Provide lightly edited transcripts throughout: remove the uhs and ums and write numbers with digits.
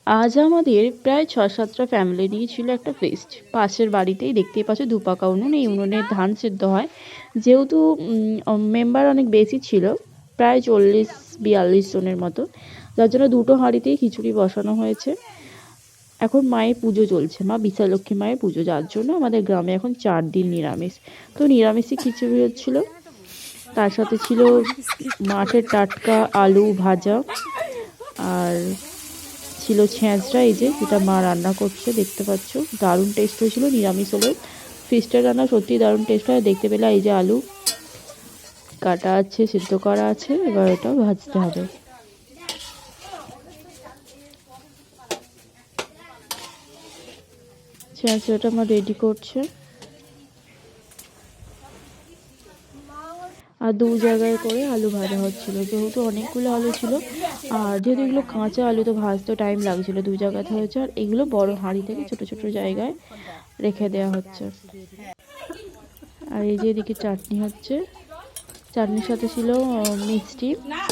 আজ আমাদের প্রায় ৬-৭টা ফ্যামিলি নিয়ে ছিল একটা ফিস্ট। পাশের বাড়িতেই দেখতেই পাচ্ছ দুপাকা উনুন, এই উনুনে ধান সেদ্ধ হয়। যেহেতু মেম্বার অনেক বেশি ছিল, প্রায় ৪০-৪২ জনের মতো, যার জন্য দুটো হাঁড়িতেই খিচুড়ি বসানো হয়েছে। এখন মায়ের পুজো চলছে, মা বিশালক্ষী মায়ের পুজো, যার জন্য আমাদের গ্রামে এখন ৪ দিন নিরামিষ। তো নিরামিষই খিচুড়ি হচ্ছিল, তার সাথে ছিল মাঠের টাটকা আলু ভাজা, আর ছিল ছেঁচড়া, এই যে যেটা মা রান্না করছে দেখতে পাচ্ছ। দারুণ টেস্ট হয়েছিল, নিরামিষ হলেও ফিস্টের রান্না সত্যিই দারুণ টেস্ট হয়। দেখতে পেলে এই যে আলু কাটা আছে, সিদ্ধ করা আছে, এবার এটা ভাজতে হবে। ছেঁচড়াটা আমার রেডি করছে, আর দু জায়গায় করে আলু ভাজা হচ্ছিলো, যেহেতু অনেকগুলো আলু ছিল, আর যেহেতু এগুলো কাঁচা আলু তো ভাজতে টাইম লাগছিলো, দু জায়গাতে হয়েছে। আর এগুলো বড় হাঁড়ি থেকে ছোট ছোট জায়গায় রেখে দেওয়া হচ্ছে। আর এই যে এদিকে চাটনি হচ্ছে, চাটনির সাথে ছিল মিষ্টি,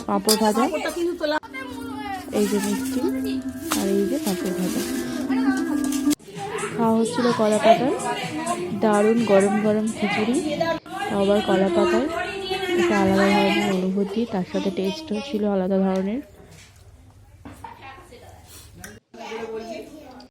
পাঁপড় ভাজা, এই যে মিষ্টি, আর এই যে পাঁপড় ভাজা। খাওয়া হচ্ছিল কলা পাতায়, দারুণ গরম গরম খিচুড়ি, আবার কলা পাতায়, একটা আলাদা ধরনের অনুভূতি, তার সাথে টেস্টও ছিল আলাদা ধরনের।